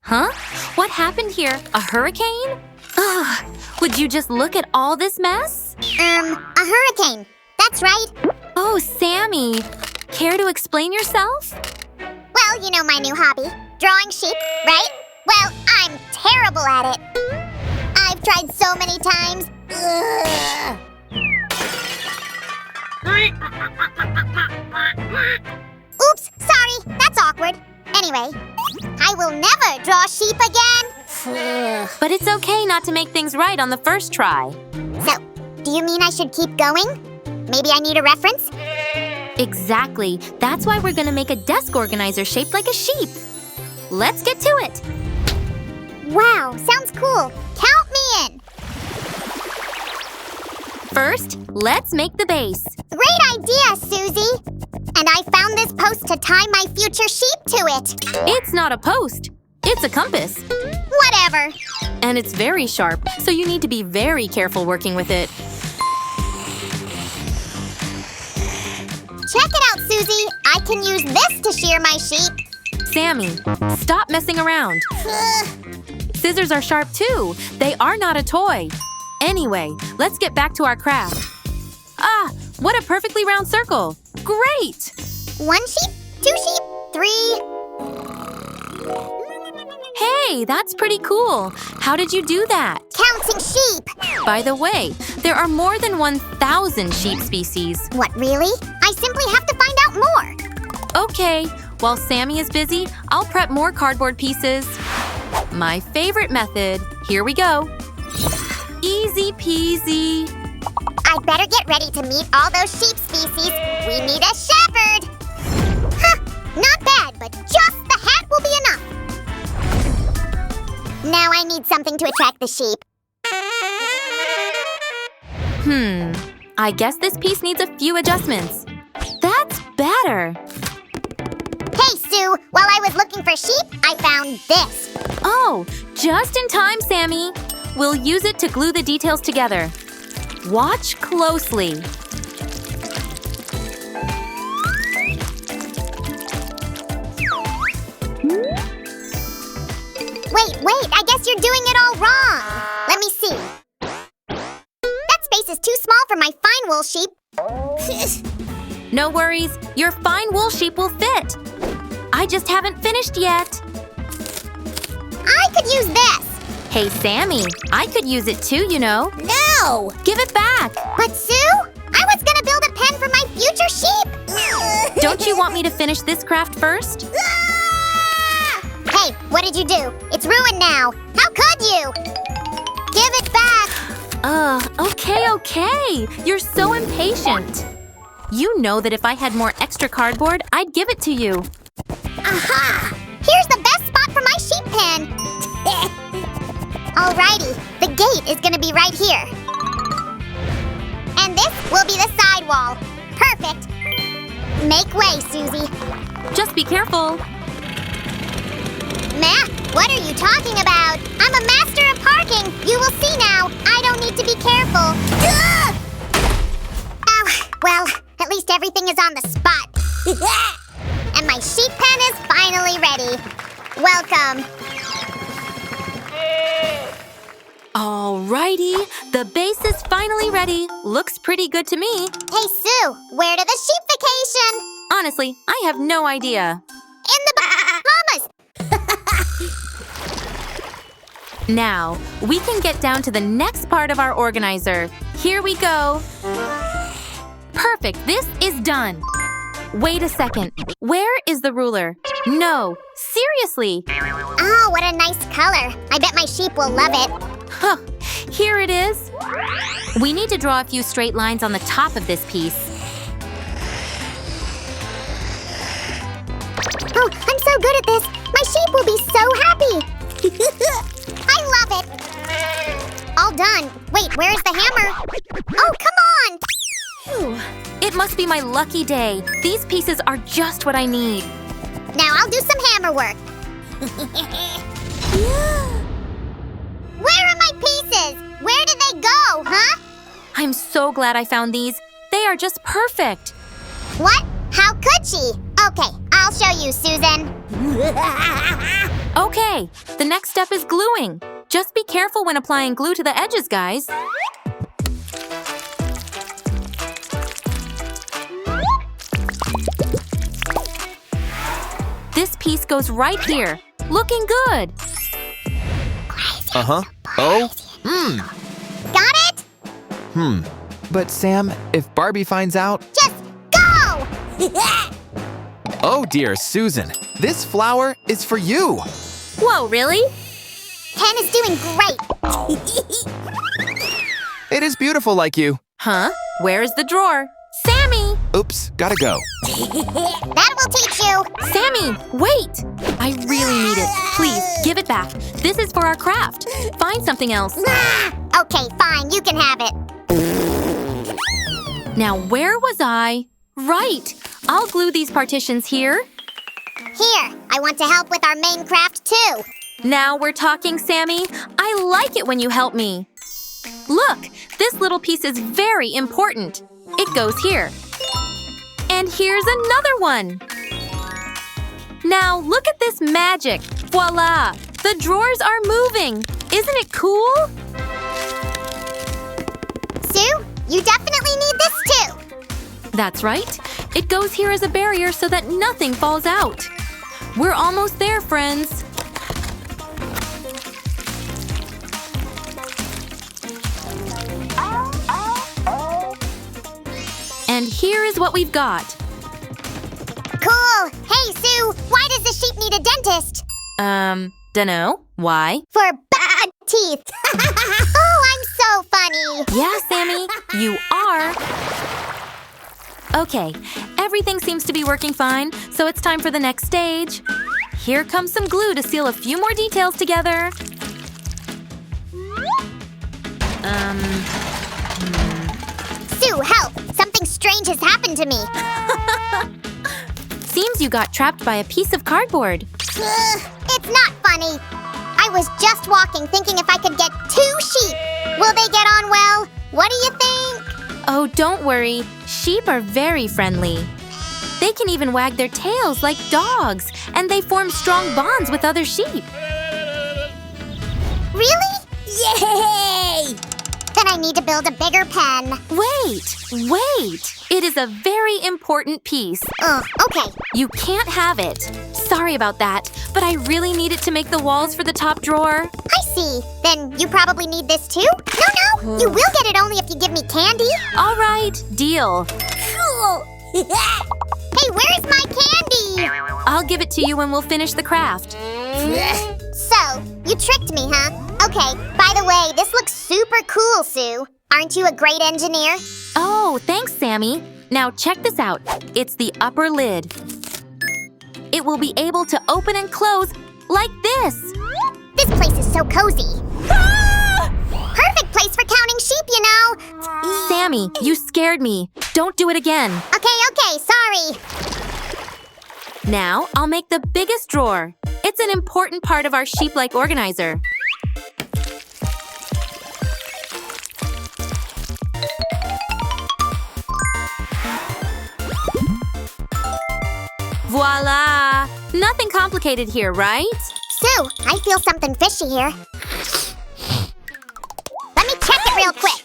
Huh? What happened here? A hurricane? Ugh, would you just look at all this mess? A hurricane. That's right. Oh, Sammy. Care to explain yourself? Well, you know my new hobby, drawing sheep, right? Well, I'm terrible at it. I've tried so many times. Ugh. Oops, sorry, that's awkward. Anyway, I will never draw sheep again. But it's okay not to make things right on the first try. So, do you mean I should keep going? Maybe I need a reference? Exactly. That's why we're gonna make a desk organizer shaped like a sheep. Let's get to it. Wow, sounds cool. Count me in. First, let's make the base. Great idea, Susie. And I found this post to tie my future sheep to it. It's not a post. It's a compass. Whatever. And it's very sharp, so you need to be very careful working with it. Check it out, Susie. I can use this to shear my sheep. Sammy, stop messing around. Scissors are sharp too. They are not a toy. Anyway, let's get back to our craft. Ah, what a perfectly round circle. Great! 1 sheep, 2 sheep, 3. Hey, that's pretty cool. How did you do that? Counting sheep. By the way, there are more than 1,000 sheep species. What, really? I simply have to find out more. Okay, while Sammy is busy, I'll prep more cardboard pieces. My favorite method. Here we go. Easy peasy. I'd better get ready to meet all those sheep species. We need a shepherd. Huh, not bad, but just the hat will be enough. Now I need something to attract the sheep. I guess this piece needs a few adjustments. That's better. Hey, Sue, while I was looking for sheep, I found this. Oh, just in time, Sammy. We'll use it to glue the details together. Watch closely. Wait, I guess you're doing it all wrong. Let me see. That space is too small for my fine wool sheep. No worries, your fine wool sheep will fit. I just haven't finished yet. I could use this. Hey, Sammy, I could use it too, you know. No! Give it back. But Sue, I was gonna build a pen for my future sheep. Don't you want me to finish this craft first? Hey, what did you do? It's ruined now. How could you? Give it back. Okay. You're so impatient. You know that if I had more extra cardboard, I'd give it to you. Aha! Here's the best spot for my sheep pen. Alrighty, the gate is gonna be right here. And this will be the side wall. Perfect. Make way, Susie. Just be careful. Matt, what are you talking about? I'm a master of parking. You will see now. I don't need to be careful. Ugh! Oh, well, at least everything is on the spot. And my sheep pen is finally ready. Welcome. Alrighty, the base is finally ready. Looks pretty good to me. Hey, Sue, where to the sheep vacation? Honestly, I have no idea. In the Bahamas. Now, we can get down to the next part of our organizer. Here we go. Perfect, this is done. Wait a second, where is the ruler? No, seriously. Oh, what a nice color. I bet my sheep will love it. Huh, here it is. We need to draw a few straight lines on the top of this piece. Oh, I'm so good at this. My sheep will be so happy. I love it. All done. Wait, where's the hammer? Oh, come on. Phew. It must be my lucky day. These pieces are just what I need. Now I'll do some hammer work. Where are my pieces? Where did they go, huh? I'm so glad I found these. They are just perfect. What? How could she? Okay, I'll show you, Susan. Okay, the next step is gluing. Just be careful when applying glue to the edges, guys. This piece goes right here. Looking good. Uh-huh. Oh? Got it? But Sam, if Barbie finds out… Just go! Oh dear, Susan, this flower is for you. Whoa, really? Ken is doing great. It is beautiful like you. Huh? Where is the drawer? Sammy! Oops, gotta go. That will teach you. Sammy, wait! I really need it. Please, give it back. This is for our craft. Find something else. Okay, fine, you can have it. Now, where was I? Right. I'll glue these partitions here. Here, I want to help with our main craft too. Now we're talking, Sammy. I like it when you help me. Look, this little piece is very important. It goes here. And here's another one. Now look at this magic. Voila! The drawers are moving. Isn't it cool? Sue, you definitely need this too. That's right. It goes here as a barrier so that nothing falls out. We're almost there, friends. And here is what we've got. Cool. Hey, Sue, why does the sheep need a dentist? Dunno. Why? For bad teeth. Oh, I'm so funny. Yeah, Sammy, you are. Okay, everything seems to be working fine, so it's time for the next stage. Here comes some glue to seal a few more details together. Sue, help! Something strange has happened to me. Seems you got trapped by a piece of cardboard. It's not funny. I was just walking thinking if I could get 2 sheep. Will they get on well? What do you think? Oh, don't worry. Sheep are very friendly. They can even wag their tails like dogs, and they form strong bonds with other sheep. Really? Yay! Then I need to build a bigger pen. Wait! It is a very important piece. Okay. You can't have it. Sorry about that, but I really need it to make the walls for the top drawer. I see. Then you probably need this too? No, you will get it only if you give me candy. All right, deal. Cool. Hey, where's my candy? I'll give it to you when we'll finish the craft. So, you tricked me, huh? Okay, by the way, this looks super cool, Sue. Aren't you a great engineer? Oh, thanks, Sammy. Now check this out. It's the upper lid. It will be able to open and close like this. This place is so cozy. Ah! Perfect place for counting sheep, you know. Sammy, you scared me. Don't do it again. Okay, sorry. Now, I'll make the biggest drawer. It's an important part of our sheep-like organizer. Voila! Nothing complicated here, right? Sue, I feel something fishy here. Let me check it real quick.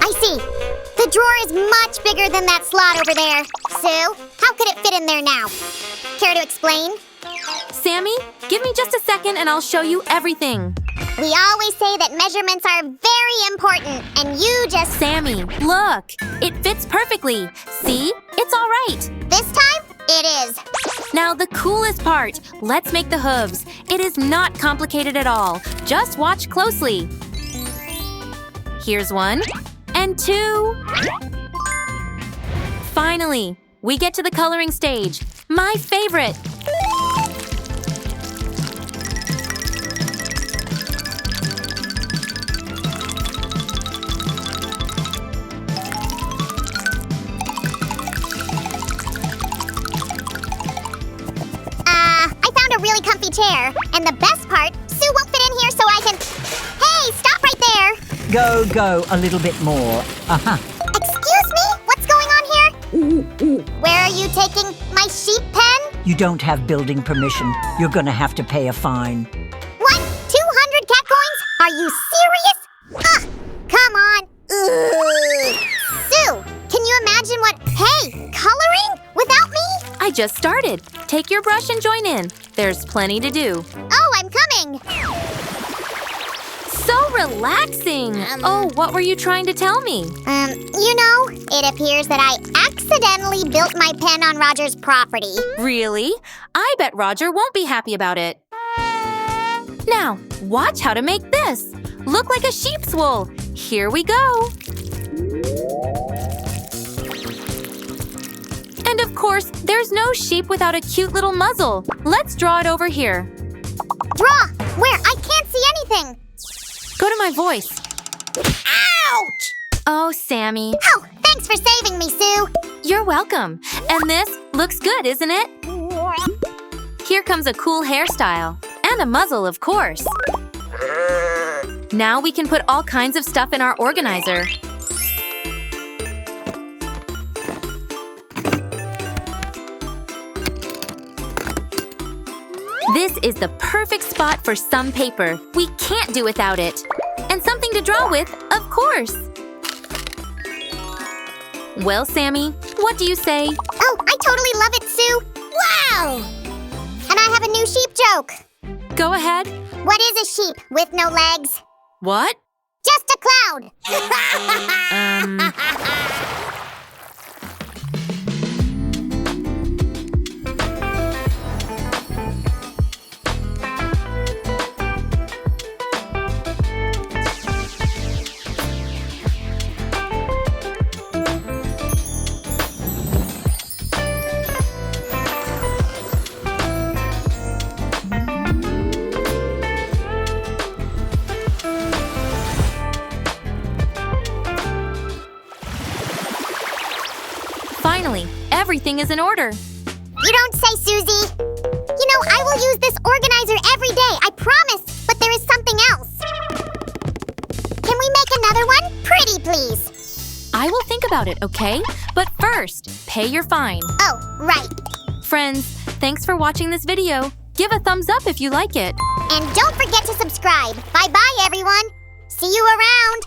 I see. The drawer is much bigger than that slot over there. Sue, how could it fit in there now? Care to explain? Sammy, give me just a second and I'll show you everything. We always say that measurements are very important, and you just… Sammy, look! It fits perfectly. See? It's all right. This time, it is. Now the coolest part. Let's make the hooves. It is not complicated at all. Just watch closely. Here's 1 and 2. Finally, we get to the coloring stage. My favorite. I found a really comfy chair. And the best part, Sue won't fit in here so I can… Hey, stop right there! Go a little bit more. Excuse me? What's going on here? Where are you taking my sheep pen? You don't have building permission. You're gonna have to pay a fine. What? 200 cat coins? Are you serious? Ugh, come on. Ugh. Sue, can you imagine what... Hey, coloring? Without me? I just started. Take your brush and join in. There's plenty to do. Oh, I'm coming. So relaxing. Oh, what were you trying to tell me? It appears that I accidentally built my pen on Roger's property. Really? I bet Roger won't be happy about it. Now, watch how to make this. Look like a sheep's wool. Here we go. And of course, there's no sheep without a cute little muzzle. Let's draw it over here. Draw! Where? I can't see anything. Go to my voice. Ouch! Oh, Sammy. Oh, thanks for saving me, Sue. You're welcome. And this looks good, isn't it? Here comes a cool hairstyle. And a muzzle, of course. Now we can put all kinds of stuff in our organizer. This is the perfect spot for some paper. We can't do without it. And something to draw with, of course. Well, Sammy, what do you say? Oh, I totally love it, Sue. Wow! And I have a new sheep joke. Go ahead. What is a sheep with no legs? What? Just a cloud. Finally, everything is in order. You don't say, Susie. I will use this organizer every day, I promise. But there is something else. Can we make another one? Pretty, please. I will think about it, okay? But first, pay your fine. Oh, right. Friends, thanks for watching this video. Give a thumbs up if you like it. And don't forget to subscribe. Bye-bye, everyone. See you around.